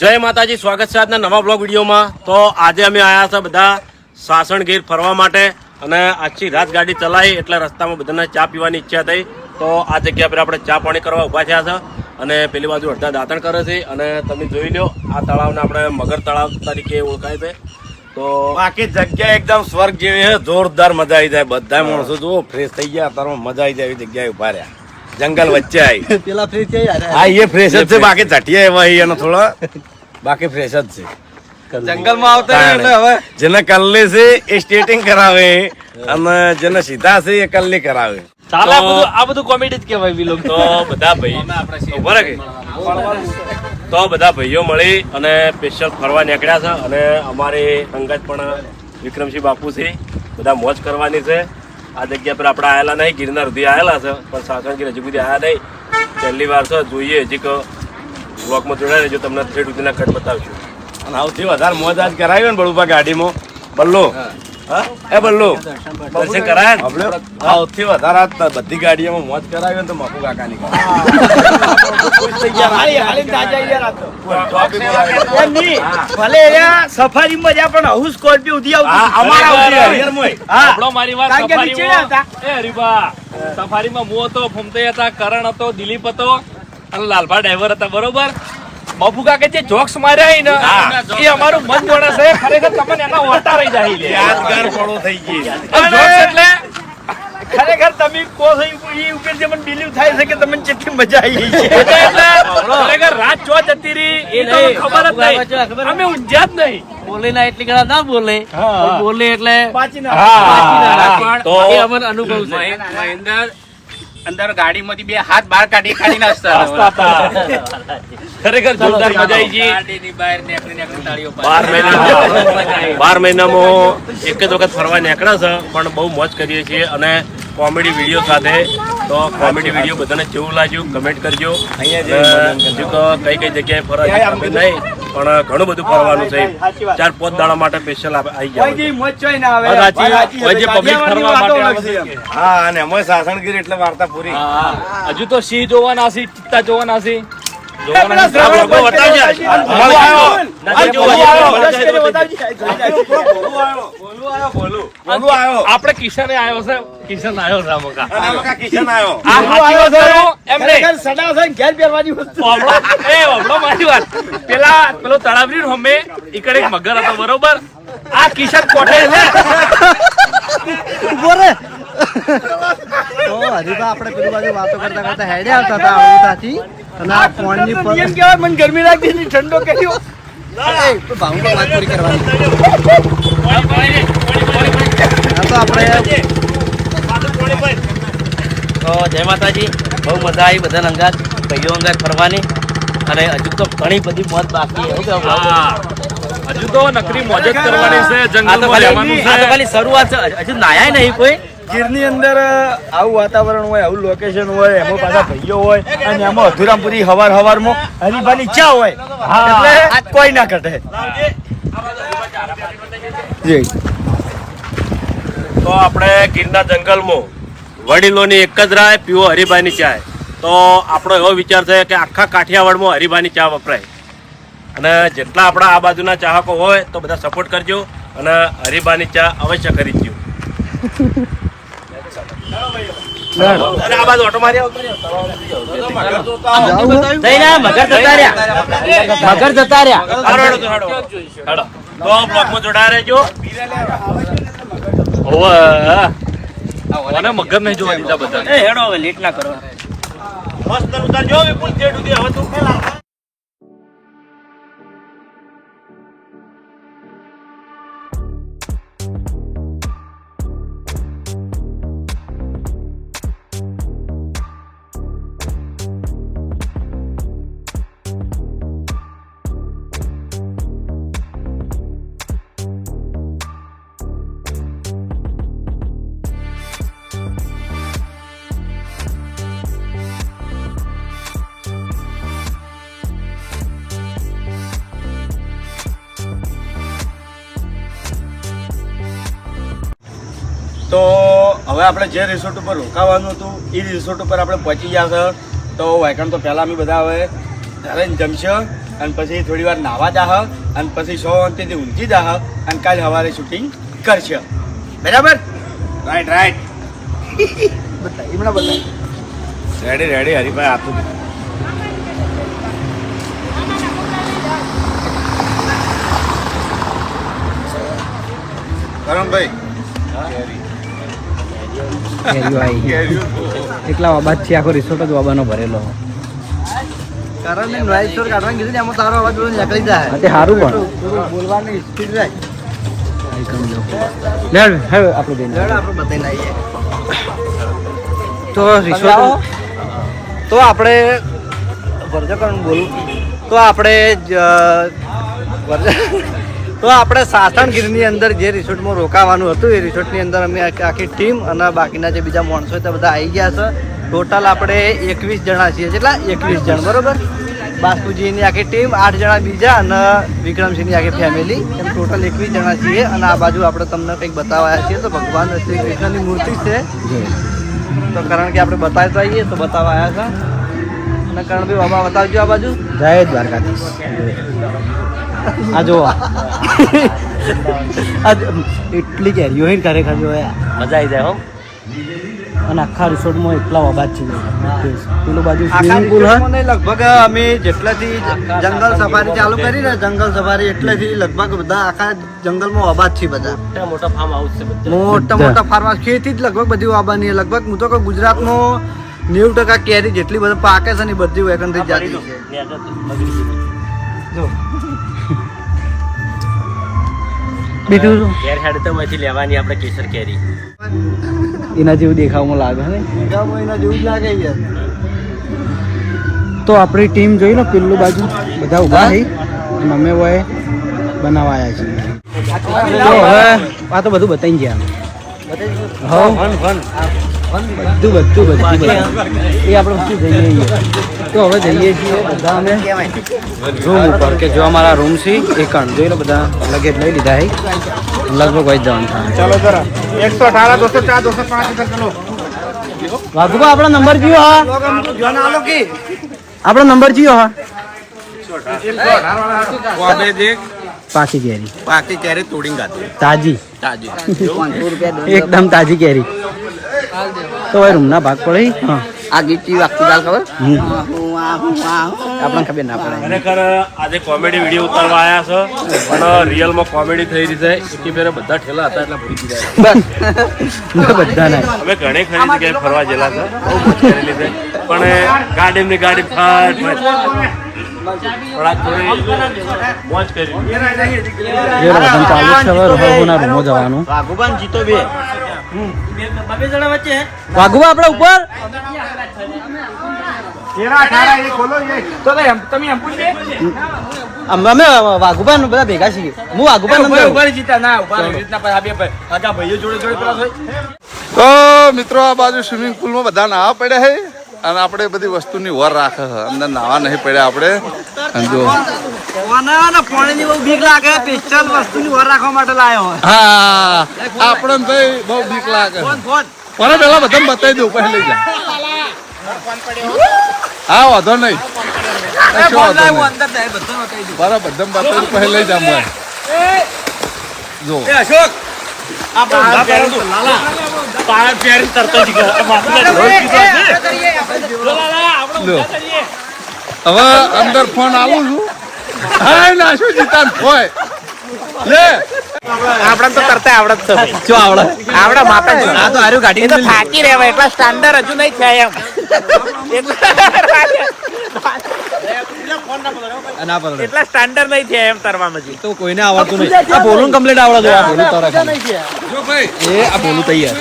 જય માતાજી, સ્વાગત છે આજના નવા બ્લોગ વિડીયોમાં। તો આજે અમે આવ્યા હતા બધા સાસણગીર ફરવા માટે અને આખી રાત ગાડી ચલાવી એટલે રસ્તામાં બધાને ચા પીવાની ઈચ્છા થઈ। તો આ જગ્યા પર આપણે ચા પાણી કરવા ઊભા થયા છે અને પેલી બાજુ અડધા દાંતણ કરે છે અને તમે જોઈ લો આ તળાવને આપણે મગર તળાવ તરીકે ઓળખાય છે। તો બાકી જગ્યા એકદમ સ્વર્ગ જેવી છે, જોરદાર મજા આવી જાય। બધા માણસો જો ફ્રેશ થઈ ગયા, અત્યારમાં મજા આવી જાય એવી જગ્યાએ ઉભા રહ્યા, જંગલ વચ્ચે આવી પેલા ફ્રેશ થઈ હા એ ફ્રેશ જ છે, બાકી ઝટિયા એવા એનો થોડા બાકી ફ્રેશ જ છે। જંગલમાં આવતા એટલે હવે જેને કલ્લે છે એ સ્ટેટિંગ કરાવે અને જેને સીધા છે એ કલ્લી કરાવે। આ બધું કોમેડી જ કહેવાય વિલોક। તો બધા ભાઈ તો બધા ભાઈઓ મળી અને સ્પેશિયલ ફરવા નીકળ્યા છે અને અમારી અંગત પણ વિક્રમસિંહ બાપુ છે, બધા મોજ કરવાની છે। આ જગ્યા પર આપણે આવેલા નહીં, ગિરનાર સુધી આવેલા છે પણ સાસણગીર હજી સુધી આવ્યા નહીં, પહેલી વાર છે। જોઈએ હજી બ્લોકમાં જોડાય રહેજો, તમને થ્રેડ સુધીના કટ બતાવશું। અને સૌથી વધારે મોજ આજ કરાવી ને બળુપા ગાડીમાં બલ્લો એ બલ્લો દર્શન કરાય ને? સૌથી વધારે આજ બધી ગાડીઓમાં મોજ કરાવી ને તો મફુ કાકાની ભલે સફારી મજા પણ હું સ્કોર્પિયો ઉધી સફારીમાં મો હતો, ફમતે હતા, કરણ હતો, દિલીપ હતો અને લાલભા ડ્રાઈવર હતા, બરોબર। બાપુ કાકે જે જોક્સ માર્યા ને એ અમારું મન જોડે છે, ખરેખર તમને એના ઓટા રહી જાય છે। યાદગાર પળો થઈ ગઈ જોક્સ એટલે ખરેખર તમે કહો છો એ ઉપર જે મને બિલીવ થાય છે કે તમને કેટલી મજા આવી છે। ખરેખર રાત ચો જતી રહી એ તો ખબર જ નહીં, અમે ઊંઝ્યા જ નહીં। બોલે ના એટલી ઘણા ના બોલે, બોલે એટલે તો એ અમને અનુભવ છે। અંદર ગાડીમાંથી બે હાથ બહાર કાઢી નાખતા ખરેખર જોરદાર મજા આવી ગઈ। 12 મહિનામાં એક જ વખત ફરવા નીકળ્યા છે પણ બહુ મોજ કરીએ છીએ અને કોમેડી વિડીયો સાથે। તો કોમેડી વિડીયો બધાને કેવું લાગ્યું કમેન્ટ કરજો। હજુ તો કઈ કઈ જગ્યાએ ફરવા નહીં પણ ઘણું બધું ફરવાનું છે, 4-5 દાડા માટે સ્પેશિયલ આવી જાય। હા અને અમે સાસણગીર એટલે વાર્તા પૂરી। હજુ તો સિંહ જોવાના છે, ચિત્તા જોવાના છે। આપડે કિશન આવ્યો છે, કિશન આવ્યો છે કિશન આવ્યો પેલો તળાવરી હમે ઈકડે એક મગર હતો, બરોબર। આ કિશન કોઠે છે તો હરીબા આપણે પેલી બાજુ વાતો કરતા કરતા હેડે આવતા હતા આવતાથી અને આ ફોનની પર એમ કહેવાય મને ગરમી લાગતી હતી, ઠંડો કર્યો ભાવનો વાત પૂરી કરવાની। તો આપણે તો જય માતાજી, બહુ મજા આવી બધા અંગાત ભાઈઓ અંગાત ફરવાની અને હજુ તો ઘણી બધી મોજ બાકી છે। હજુ તો નકરી મોજ જ કરવાની છે, આ તો જંગલમાં રહેવાનું છે। ખાલી શરૂઆત છે, હજુ નાયા નહીં કોઈ। ગીરની અંદર આવું વાતાવરણ હોય, આવું લોકેશન હોય, એમાં પાછા ભાઈઓ હોય અને એમાં અધુરામપુરી હવારમાં હરીફાની ઈચ્છા હોય એટલે કોઈ ના ઘટે। તો આપણે ગીરના જંગલમાં વડીલોની એક જ રાય, પીવો હરીભાઈની ચા। તો આપણો એવો વિચાર છે કે આખા કાઠિયાવાડમાં હરીભાઈની ચા વપરાય અને જેટલા આપણા આ બાજુના ચાહકો હોય તો બધા સપોર્ટ કરજો અને હરીભાઈની ચા અવશ્ય ખરીદજો। આ બાજુ ઓટો મારી મગર જતા રહ્યા તો બ્લોગમાં જોડાયા રહેજો। અને મગર નહીં જોવા દીધા બધા। હેડો હવે લેટ ના કરો। મસ્ત ઉતારજો વિપુલ જેડ સુધી હવે તું તો હવે આપણે જે રિસોર્ટ ઉપર રોકાવાનું હતું એ રિસોર્ટ ઉપર આપણે પહોંચી ગયા છે। તો વાયકણ તો પહેલાં અમે બધા હવે ત્યારે જમશે અને પછી થોડી વાર નાવા જાહ અને પછી શાંતિથી ઊંઘી જાહ અને કાલ સવારે શૂટિંગ કરશે બરાબર રાઈટ બતાય હમણાં બતાય રેડી હરીભાઈ આપું કરમભાઈ એટલા અવાજ છે આખો રિસોર્ટ જ વાબાનો ભરેલો કારણ મેં નોઈઝ શોર કાઢવાનું કીધું ને એમાં તારો અવાજ બધો નીકળી જાય તે સારું પણ થોડું બોલવાની સ્પીડ જાય લેડ હવે આપણે જઈને ચાલો આપણે બતાવી લઈએ તો રિસોર્ટ તો આપણે વર્જકરણ બોલું તો આપણે તો આપણે સાસણગીરની અંદર જે રિસોર્ટમાં રોકાવાનું હતું એ રિસોર્ટની અંદર અમે આખી ટીમ અને બાકીના જે બીજા માણસો તે બધા આવી ગયા છે ટોટલ આપણે 21 જણા છીએ કેટલા 21 જણ બરોબર બાસ્તુજીની આખી ટીમ 8 જણા બીજા અને વિક્રમસિંહની આખી ફેમિલી એમ ટોટલ 21 જણા છીએ અને આ બાજુ આપણે તમને કંઈક બતાવ્યા છીએ તો ભગવાન શ્રી કૃષ્ણની મૂર્તિ છે તો કારણ કે આપણે બતાવતા આવીએ તો બતાવવા આવ્યા છે અને કરણભાઈ બાબા બતાવજો આ બાજુ જય દ્વારકાધીશ આ જો એટલી કેરીઓ હોય ને ખરેખર જો મજા આવી જાય હો અને આખા રિસોર્ટમાં એટલા અવાજ છે પેલું બાજુ આખા સ્વિમિંગ પુલ હોય રિસોર્ટમાં નહીં, લગભગ અમે જેટલાથી જંગલ સફારી ચાલુ કરી ને જંગલ સફારી એટલેથી લગભગ બધા આખા જંગલમાં અવાજ છે બધા મોટા ફાર્મ હાઉસ છે બધા મોટા ફાર્મા ખેતી જ લગભગ બધી આબાની લગભગ હું તો કહું ગુજરાતમાં 90% કેરી જેટલી બધી પાકે છે ને એ બધી વેકનથી જાતી છે જો બીજું કેર હેડ તો માંથી લેવાની આપણે કેસર કેરી એના જેવું દેખાવમાં લાગે ને બીજા મહિના જેવું જ લાગે યાર તો આપણી ટીમ જોઈ લો પેલું બાજુ બધા ઊભા થઈ અને અમે હોય બનાવવા આવ્યા છીએ તો હવે આ તો બધું બતાવી ગયા બધું એ આપણે વસ્તુ જઈએ તો હવે જઈએ છીએ બધા અમે રૂમ ઉપર કે જો અમારા રૂમ છે એ કણ જોઈ લો બધા લગેજ લઈ લીધા છે લગભગ વહી જવાનું થાય ચાલો જરા 118 204 205 ચલો વાઘુબા આપણો નંબર જીઓ હા આપણો નંબર જીઓ હા પાકી કેરી પાકી કેરી તોડીને ગાતી તાજી તાજી એકદમ તાજી કેરી તો હવે રૂમના ભાગ પડે હા આ ગીચી વાગતી દાલ ખબર આપણને ખબર ના પડે ખરેખર આજે કોમેડી વિડીયો ઉતારવા આવ્યા છે પણ રિયલમાં કોમેડી થઈ રહી છે એકી ફેરે બધા ઠેલા હતા એટલે ભૂલી ગયા બધા ના અમે ઘણી ખરી જગ્યાએ ફરવા ગયેલા છે બહુ મોજ કરેલી છે પણ ગાડીની ગાડી ફાટ પણ આ થોડી મોજ કરી એ બધા ચાલુ છે હવે રોહુના રૂમો જવાનું વાઘુબાન જીતો બે વાઘુબા આપણા ઉપર અમે વાઘુબા બધા ભેગા છીએ હું વાઘુબા તો મિત્રો આ બાજુ સ્વિમિંગ પુલમાં બધા નાવા પડ્યા છે અને આપણે બધી વસ્તુની વર રાખે છે અંદર નાવા નહીં પડ્યા આપણે અને જો પાણીની બહુ બીક લાગે સ્પેશિયલ વસ્તુની વર રાખવા માટે લાયો હોય હા આપણને ભાઈ બહુ બીક લાગે પણ પેલા બધા બતાવી દઉં પછી લઈ જા હા વાંધો નહીં કશો વાંધો નહીં. બરાબર બધા બતાવી દઉં પછી લઈ જા મને જો લો. હવે અંદર ફોન આલું છું હા ના શું જીતા હોય લે આપણે તો કરતા આવડત છે શું આવડે આવડે માપે આ તો હારું ગાડી એ તો થાકી રહેવાય એટલા સ્ટાન્ડર્ડ હજુ નહીં થયા એમ ના પડે એટલા સ્ટાન્ડર્ડ નહીં થયા એમ તરવામાં હજી તો કોઈને આવડતું નહીં આ બોલું કમ્પ્લીટ આવડે જો આ બોલું તારા જો ભાઈ એ આ બોલું તૈયાર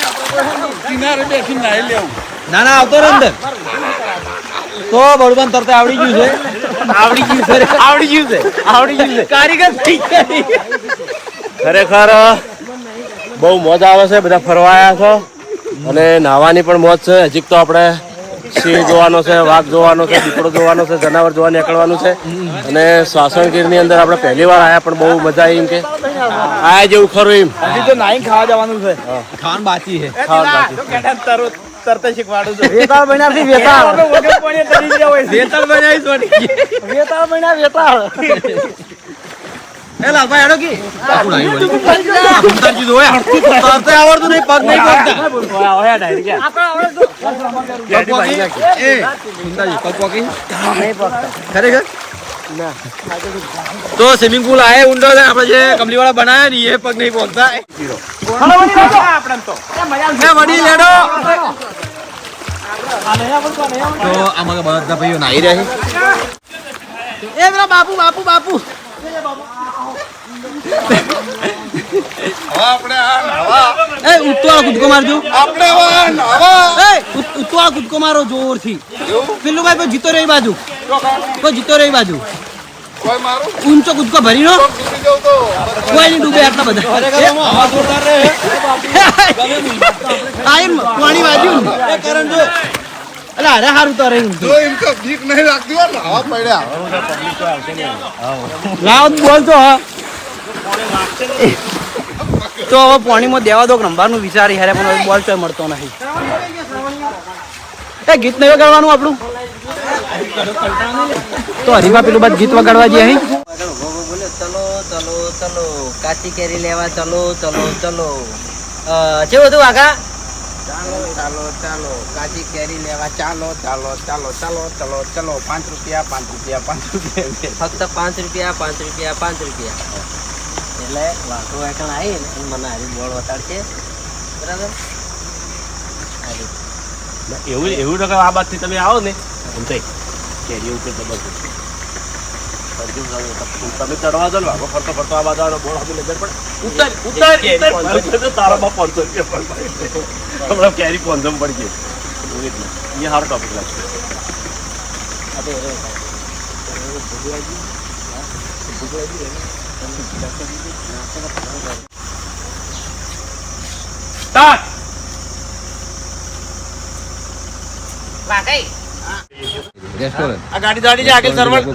કિનારે બેસીને નાઈ લેવું ના ના આવતો રે અંદર તો બળવાન તરતા આવડી ગયું છે કારીગર થઈ ગઈ ખરેખર બહુ મોજ આવે છે બધા ફરવા આવ્યા છે અને નાહવાની પણ મોજ છે હજી તો આપણે સિંહ જોવાનો છે વાઘ જોવાનો છે દીપડો જોવાનો છે જનાવર જોવા નીકળવાનું છે અને સાસણગીરની અંદર આપણે પહેલી વાર આવ્યા પણ બહુ મજા આવી એમ કે આયા જેવું ખરું એમ હજી તો નાઈ ખાવા જવાનું છે ખાવાનું બાકી છે ખાવાનું બાકી. તરત શીખવાડું છું વેતાળ બન્યા છે વેતાળ વેતન બનાવીશ વળી. વેતાળ બન્યા વેતાળ એ લાલભાઈ હેડો કી તરતે આવડતું નહીં પગ નહીં પગતા ખરેખર તો સ્વિમિંગ પુલ આયે ઊંડો છે આપણે જે કમલી વાળા બનાવ્યા ને એ પગ નહીં પહોંચતા વડી લેડો તો આમાં બધા ભાઈઓ નાહી રહ્યા છે એ પેલા બાપુ બાપુ બાપુ આપણે આ નવા એ ઉત્તવાળો કૂદકો મારજો આપણે હવે આ નવા એ ઉત્તવાળો કૂદકો મારો જોરથી પેલું ભાઈ કોઈ જીતો રહી બાજુ કોઈ જીતો રહી બાજુ કોઈ મારું ઊંચો કૂદકો ભરીનો ડૂબી જાઉં તો કોઈ નહીં ડૂબે આટલા બધા આઈમ પાણી વાજ્યું એ કરણ જો અલા અરે હારું તો રહી જો એમ તો બીક નહીં લાગતી હોય નવા પડ્યા લાવ બોલતો હા તો હવે પાણીમાં દેવા દો રમવાનું વિચારી હારે પણ હવે બોલ તો મળતો નહીં એ ગીત નહીં વગાડવાનું આપણું તો હરીમાં પેલું બાદ ગીત વગાડવા જઈએ અહીં ચલો ચલો ચલો કાચી કેરી લેવા ચલો ચલો ચલો કેવું હતું આગા ચાલો ચાલો ચાલો કાચી કેરી લેવા ચાલો ચાલો ચાલો ચાલો ચલો ચલો 5 રૂપિયા 5 રૂપિયા 5 રૂપિયા ફક્ત 5 રૂપિયા 5 રૂપિયા 5 રૂપિયા એટલે વાતો એકણ આવી ને મને હારી બોલ વતાડશે બરાબર એવું એવું તો આ બાજથી તમે આવો ને એમ થઈ કેરી ઉપર જબરજસ્ત તમે ચડવા દો ને વાગો ફરતો ફરતો આ બાજુ બોલ આપી નજર પણ ઉતર ઉતર તારા બાપ 500 રૂપિયા હમણાં કેરી 500 પડી ગઈ એ સારો ટોપિક લાગશે આ ગાડી દાડી છે આગળ સરવણ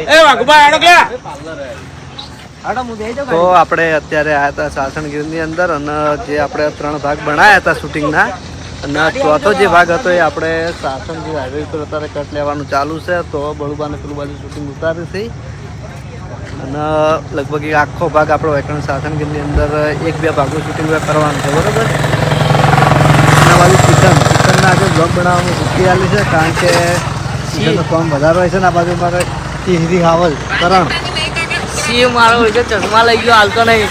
એ વાઘુભાઈ આડો ક્યાં તો આપણે અત્યારે આયા હતા સાસણગીરની અંદર અને જે આપણે 3 ભાગ બનાવ્યા હતા શૂટિંગના અને ચોથો જે ભાગ હતો એ આપણે સાસણગીર હાઈવે પર અત્યારે કટ લેવાનું ચાલુ છે તો બળુબાને પેલું બાજુ શૂટિંગ ઉતારી છે અને લગભગ એ આખો ભાગ આપણો વેકરણ સાસણગીરની અંદર 1-2 ભાગનું શૂટિંગ કરવાનું છે બરાબર એના બાજુ ચિકનના આજે બ્લોગ બનાવવાનું મૂકી આવેલી છે કારણ કે ચિકનનો કામ વધારે હોય છે ને આ બાજુ મારે હિરી હાવલ કરણ સિંહ મારો હોય છે ચશ્મા લઈ ગયો હાલતો નહીં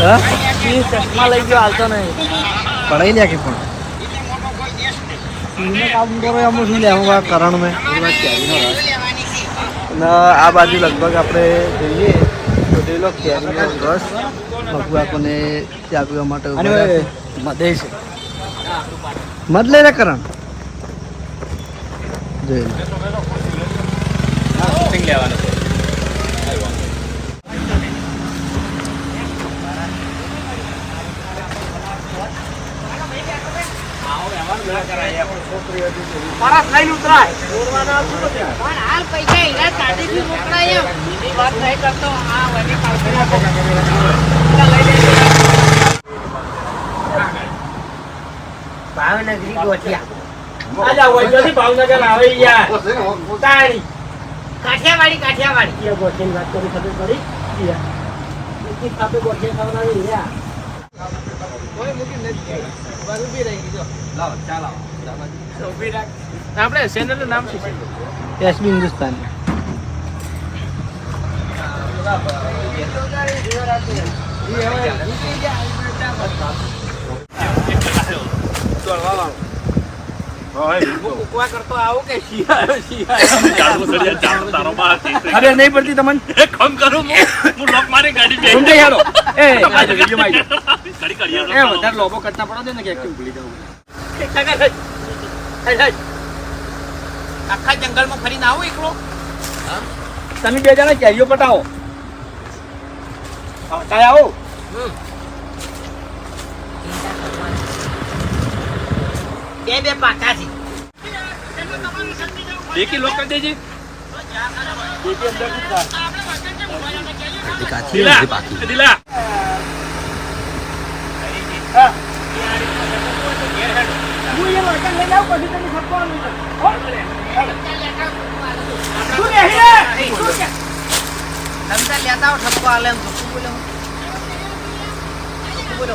હા સિંહ ચશ્મા લઈ ગયો હાલતો નહીં પડાઈ લે કે પણ સિંહને કામ કરો એમ શું લેવું આ કરણ મેં અને આ બાજુ લગભગ આપણે જોઈએ તો પેલો કેરીનો રસ મગવાકોને ચા પીવા માટે મધે છે મધ લઈને કરણ જોઈ લો લેવાનું ભાવનગરી ગોઠિયા ભાવનગર આવે યાર કાઠિયાવાડી કાઠિયાવાડી ગોઠિયાની વાત કરી ખબર પડી ગોઠિયા ખવડાવી આપણે ચેનલ નું નામ શું છે એસબી હિન્દુસ્તાની કુકવા કરતો આવો કે શિયાળો તારો બાપ ખબર નહીં પડતી તમને કામ કરું હું લોક મારી ગાડી બે સમજાઈ હેડો એ ગાડી કરી એ વધારે લોબો કરતા પડો દે ને કે એકદમ ભૂલી જાવ આખા જંગલમાં ફરીને આવો એકલો તમે 2 જણા કેરીઓ પટાવો કાય આવો બે પાકા છે દેખી લોક કરી દેજે દિલા દિલા તમે લેતા આવો ઠપકો આલે એમ તો બોલો બોલો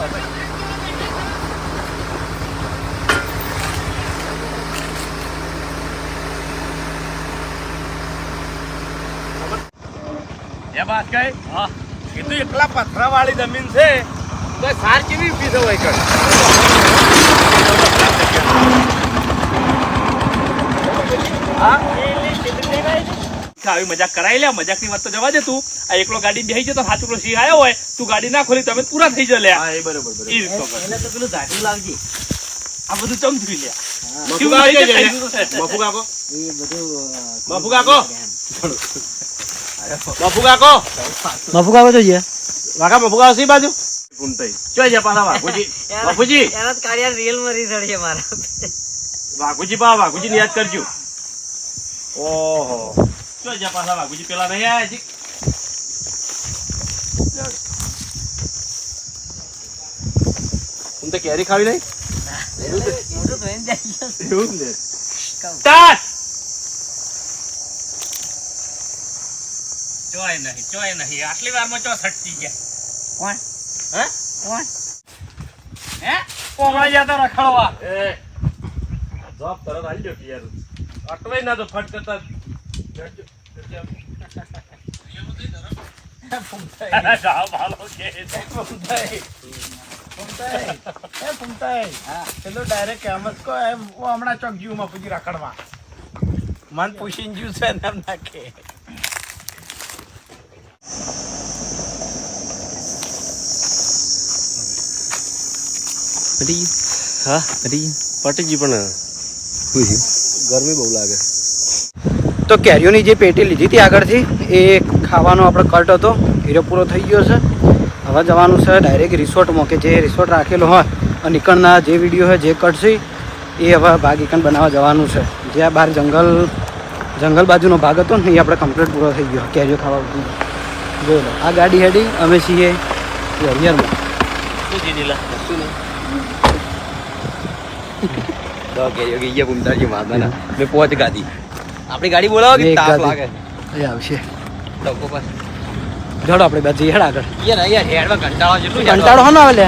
એ વાત કઈ હા કીધું એટલા પથરાવાળી જમીન છે તો સાર કેવી ઉભી થવાય કર આવી મજાક કરાવી લે મજાક ની વાત તો જવા દે તું આ એકલો ગાડી બેસી જાય તો સાચું પેલો સિંહ આવ્યો હોય તું ગાડી ના ખોલી તમે પૂરા થઈ જાય લે હા એ બરોબર એ રીતનો કર. એને તો પેલું ધાટું લાવજે આ બધું ચમચી લે મફુ કાકો એ બધું બાપુ કાકો બાપુ કાકો બાપુ કાકો જોઈએ વાકા બાપુ કાકો સી બાજુ ગુંતાઈ ચોય જા પાછા વાઘુજી બાપુજી એના કાળિયા રીલ મરી ચડશે મારા વાઘુજી પા વાઘુજી યાદ કરજો ઓહો ચોય જા પાછા વાઘુજી પેલા નહીં આયા જી તો કેરી ખાવી નહીં મોટું ધોઈને જાય એવું ને સ્ટાર્ટ ચોય નહીં આટલી વારમાં ચો સટકી ગયા કોણ હે કોણ હે કોમળા જતા રખડવા એ જવાબ તરત આવી ગયો કે યાર અટવાઈ ના તો ફટ કરતા સાહેબ હાલો કે પેલો ડાયરેક્ટ એમ જ કહો એમ હમણાં ચોક જીવમાં પૂછી રાખડવા મન પૂછીને જીવ છે ને એમ નાખે પટીજી પણ ગરમી બહુ લાગે તો કેરીઓની જે પેટી લીધી હતી આગળથી એ ખાવાનો આપણો કટ હતો હીરો પૂરો થઈ ગયો છે હવે જવાનું છે ડાયરેક્ટ રિસોર્ટમાં કે જે રિસોર્ટ રાખેલો હોય અને નીકળના જે વિડીયો હોય જે કટ છે એ હવે ભાગ એકન બનાવવા જવાનું છે જે આ બહાર જંગલ બાજુનો ભાગ હતો ને એ આપણે કમ્પ્લીટ પૂરો થઈ ગયો કેરીઓ ખાવા જોઈ લો આ ગાડી હેડી અમે છીએ હરિયરમાં આપણી ગાડી બોલાવો કે તાપ લાગે એ આવશે જોડો આપણે બે જઈએ હેડ આગળ યાર હેડમાં કંટાળો જેટલું કંટાળો હા ના આવે લે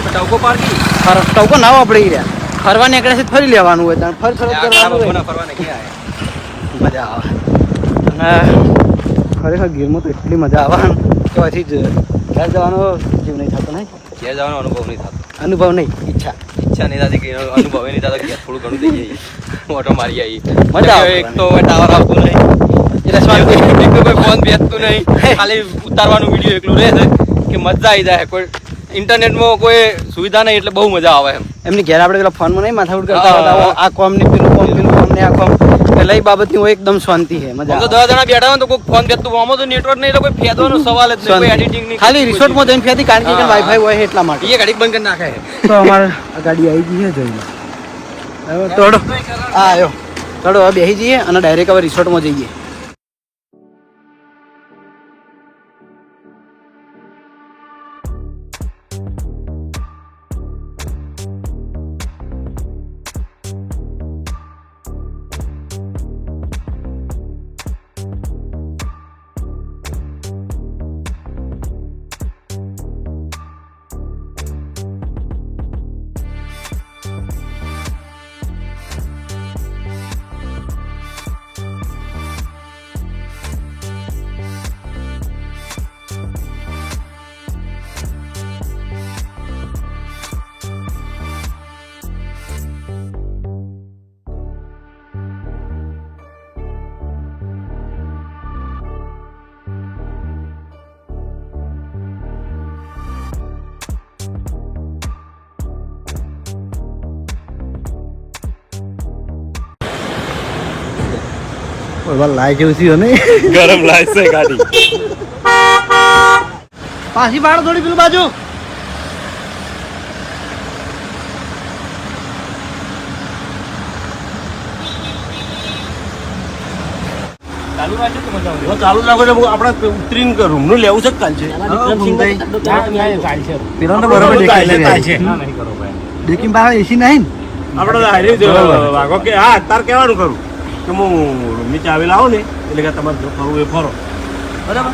ટવકો પાડકી ટવકો ના આપણે ઈ રહ્યા ફરવા નીકળે છે ફરી લેવાનું હોય ત્યાં ફર કરવાનું હોય. ફરવાને ક્યાં મજા આવે અને ખરેખર ગીરમાં તો એટલી મજા આવે કે પછી જ ઘર જવાનો જીવ નહીં થતો નહીં ઘેર જવાનો અનુભવ નહીં થતો અનુભવ નહીં ઈચ્છા ઈચ્છા નહીં થતી કે અનુભવ નહીં થતો ઘેર થોડું ઘણું થઈ જાય ઓટો મારી આવી મજા આવે એક તો ટાવર આવતું નહીં એટલે શાંતિ. એક તો કોઈ ફોન બેસતું નહીં ખાલી ઉતારવાનું વિડીયો એકલું રહે છે કે મજા આવી જાય કોઈ ઇન્ટરનેટમાં કોઈ સુવિધા નહીં એટલે બહુ મજા આવે એમ એમની ઘેર આપણે પેલા ફોનમાં નહીં માથાકૂટ કરતા હા. હતા આ કોમ ને પેલું કોમ ને આ કોમ એટલે એ બાબતની હોય એકદમ શાંતિ છે મજા આમ તો આવે. 10 જણા બેઠા હોય તો કોઈ ફોન બેસતું આમાં તો નેટવર્ક નહીં એટલે કોઈ ફેદવાનો સવાલ જ નહીં કોઈ એડિટિંગ નહીં ખાલી રિસોર્ટમાં જઈને ફેતી કારણ કે હા. વાઈફાઈ હોય એટલા માટે એ ઘડીક બંધ કરી નાખે તો અમારે આ ગાડી આવી ગઈ છે જોઈ લો હવે તોડો હા આવ્યો તોડો હવે બેસી જઈએ અને ડાયરેક્ટ હવે રિસોર્ટમાં જઈએ લાઈ જેવું થયું ને ગરમ લાગશે ગાડી પાછી બાળ થોડી પેલું બાજુ ચાલુ રાખજો તો મજા તો ચાલુ રાખો એટલે આપણે ઉતરીને રૂમનું લેવું છે કે કાલ છે પેલો તો બરોબર દેખાય છે ડેકિંગ બહાર એસી નહીં આપણે હારી વાગો કે હા તાર કહેવાનું કરું કે હું રૂમની ચાવી લાવો ને એટલે કે તમારે જો ફરવું એ ફરો બરાબર.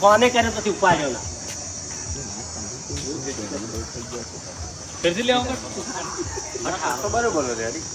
ફોને કર્યો પછી ઉપાડ્યો ના ફેરથી લેવા બરોબર રેડી.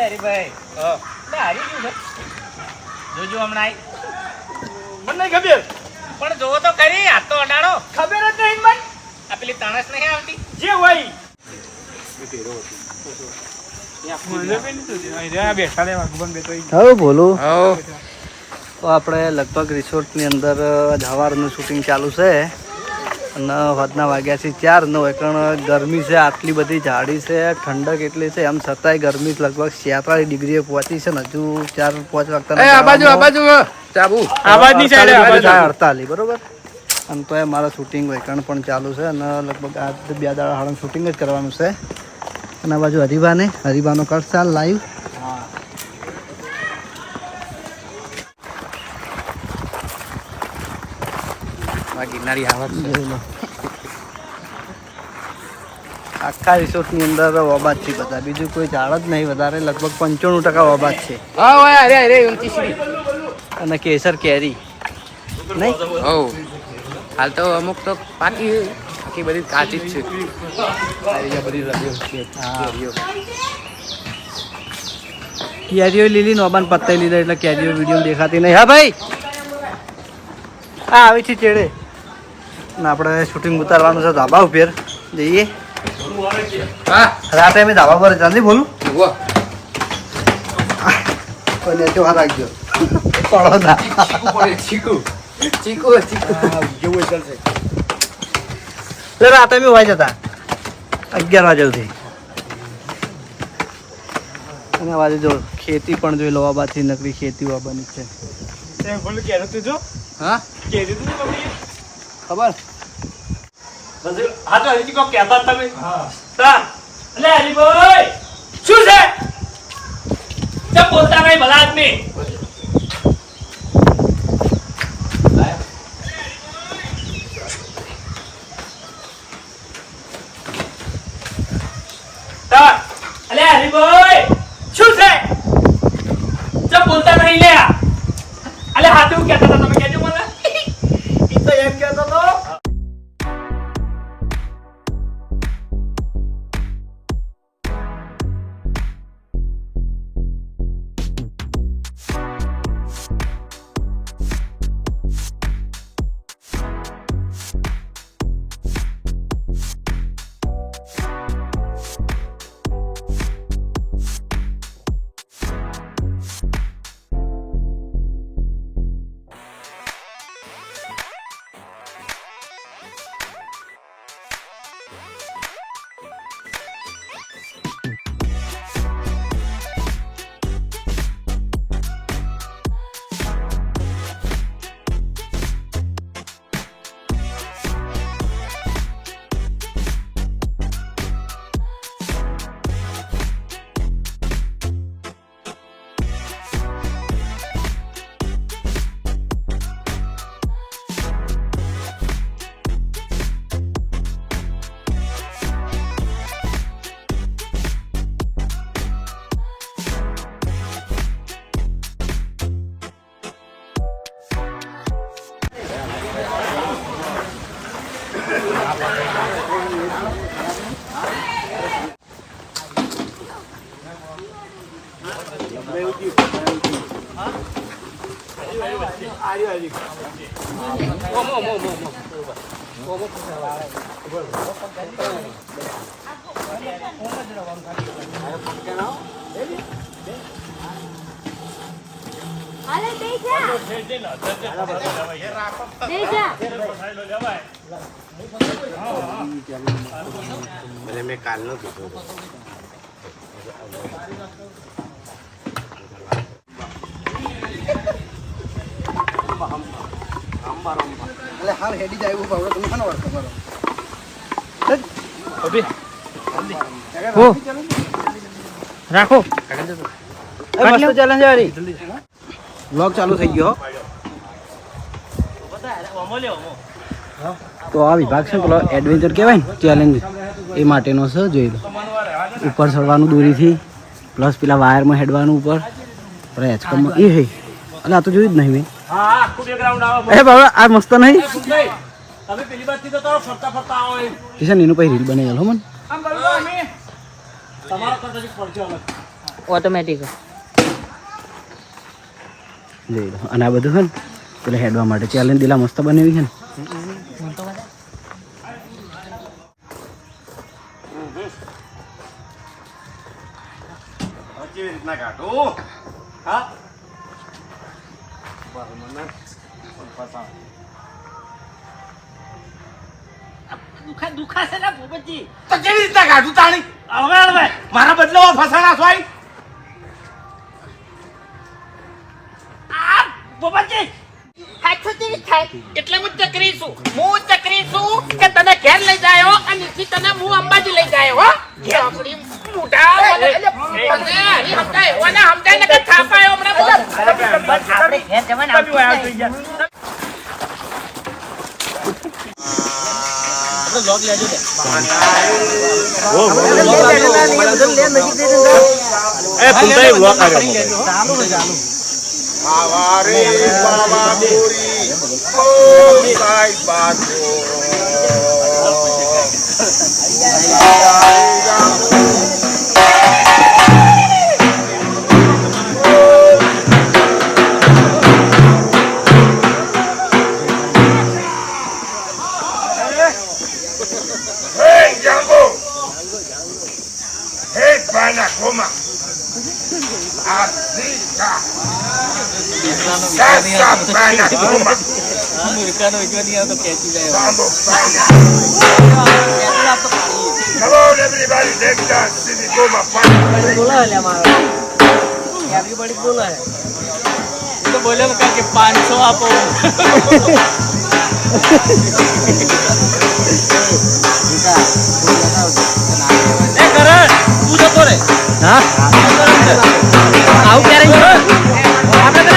હરીભાઈ હારી ગયું છે જોજો હમણાં મને નહીં ખબર પણ જોવો તો ખરી હાથ તો અડાડો ખબર જ નહીં મને આ પેલી તાણસ નહીં આવતી જે હોય હવે બોલું તો આપણે લગભગ રિસોર્ટની અંદર સવારનું શૂટિંગ ચાલુ છે અને વાદના વાગ્યા છે 4 ને એકણ ગરમી છે, આટલી બધી જાડી છે, ઠંડક એટલી છે, એમ છતાંય ગરમી લગભગ 46 ડિગ્રીએ પહોંચી છે ને હજુ 4-5 વાગતા 48 બરોબર. અને તો એ મારા શૂટિંગ વેકણ પણ ચાલુ છે અને લગભગ આ 2 દાડા હાડનું શૂટિંગ જ કરવાનું છે. અને આ બાજુ હરીબાનો કટ ચાલ લાઈવ ગિરનારી આવત આખા રિસોર્ટની અંદર ઓબાદ છે બધા, બીજું કોઈ ઝાડ જ નહીં વધારે, લગભગ 95% ઓબાદ છે. અને કેસર કેરી નહીં હાલ તો અમુક તો પાકી બધી કાચી જ છે. કેરીઓ લીલી નોબાન પત્તાઈ લીધા એટલે કેરીઓ વિડીયો દેખાતી નહીં. હા ભાઈ હા આવી છે ચેડે ને આપણે શૂટિંગ ઉતારવાનું છે ધાબા ઉપર જઈએ. રાતે અમે ધાબા પર જલ્દી બોલું કોઈ નેચો હાથ રાખજો પડો ના રાતે અમે વાય જતા 11 વાગ્યા સુધી. અને આ બાજુ જો ખેતી પણ જોઈ લો, આબાથી નકરી ખેતી આવવાની છે. હા ખબર હા તો હજી કોઈ કહેતા જ તમે તા અલે હરીભાઈ શું છે કેમ બોલતા નહીં ભલા આદમી તા અલે હરીભાઈ શું છે કેમ બોલતા નહીં લે અલે હાથે હું કહેતા હતા તમે કહેજો મને ઈ તો એમ કહેતો તો અરે બેજા બેજા મેં કાલનો કીધું એટલે હાલ હેડી જાય એવું ભાવડો તમે ખાનો વાળતો કરો રાખો મસ્ત ચેલેન્જ વાળી વ્લોગ ચાલુ થઈ ગયો તો આ વિભાગ છે પેલો એડવેન્ચર કહેવાય ને ચેલેન્જ એ માટેનો છે જોઈ લો ઉપર ચડવાનું દોરીથી પ્લસ પેલા વાયરમાં હેડવાનું ઉપર હેચકમમાં એ હે એટલે આ તો જોયું જ નહીં મેં હા આખું બેકગ્રાઉન્ડ આવે એ બાબા આ મસ્ત નહીં તમે પેલી બાજુ તો ફરતા ફરતા આવો એમ કિશન એનું પછી રીલ બનાવી હો મને આમ બોલો અમે તમારો કરતા જ પડશે હવે ઓટોમેટિક જોઈ લો અને આ બધું છે ને પેલા હેડવા માટે ચેલેન્જ દિલા મસ્ત બનાવી છે ને કેવી રીતના કાઢું હા દુખા છે ને ભૂપતજી તો કેવી રીતના કાઢું તાણી હવે મારા બદલામાં ફસાણા છો ભૂપતજી એટલે હું ચક્રી છું કે તને ઘેર લઈ જાયો અને નીચે તને હું અંબાજી લઈ જાયો હો આપણી મોટા સમજાય ને કે થાપાયો હમણાં આપણે ઘેર જવાના એ ફૂલતાઈ વ્લોગ આવ્યો આવારે બાબા બોરી ઓ Sai બાજો Hey Django! Hey Bana Goma! Africa! Essa Bana Goma! Vamos Bana! Come on everybody, take that city Goma! બોલો એટલે અમારો એવરીબડી બોલો તો બોલ્યો કે 500 આપો. એ કરણ તું જતો રે. હા આવું ક્યારે આપણે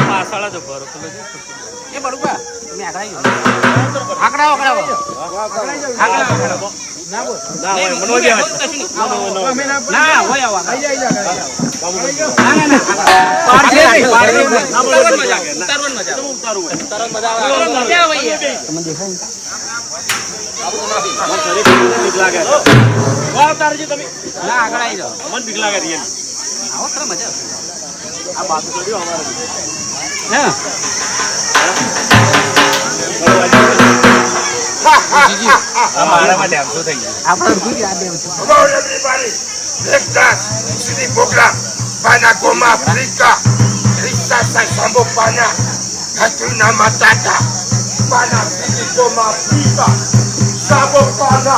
પાછળ જ ઉભો રહો. એ બડુકા તમે આગળ આવો. ના હોય આવા ના આગળ આવી જાઓ. મને બીક લાગે રિયલ. આવો ખરા મજા આ બાજુ જોડ્યો અમારે. હા આ મારામાં ડેમસો થઈ ગયા. આપણે ગુજરાત દેવ છે. Sini bogra, pana goma Afrika, Rista sai sambo pana, Hatuna matata, pana sini goma Afrika, sambo pana,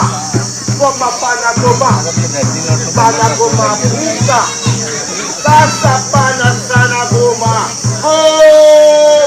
goma pana goma Afrika, sasa pana sana goma, oh.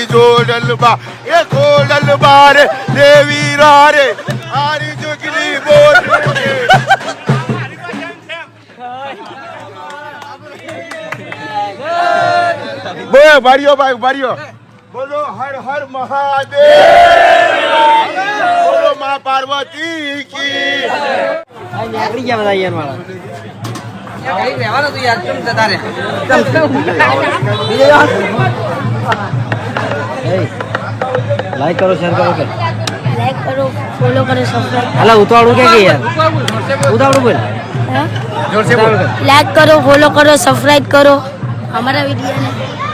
હારી જોડલબા એ ખોડલબા રે દેવી રે હારી જોગલી બોલ બોલો ભાઈઓ ભાઈ ભાઈઓ બોલો હર હર મહાદેવ બોલો માં પાર્વતી કી નીકળી ગયા બધા યાર મારા રહેવાનું તું યાર કેમ જતા રે લાઈક કરો શેર કરો કે લાઈક કરો ફોલો કરો સબસ્ક્રાઇબ અલા ઉતાવળું કે યાર ઉતાવળું બોલ લાઈક કરો ફોલો કરો સબસ્ક્રાઇબ કરો हमारा वीडियो ने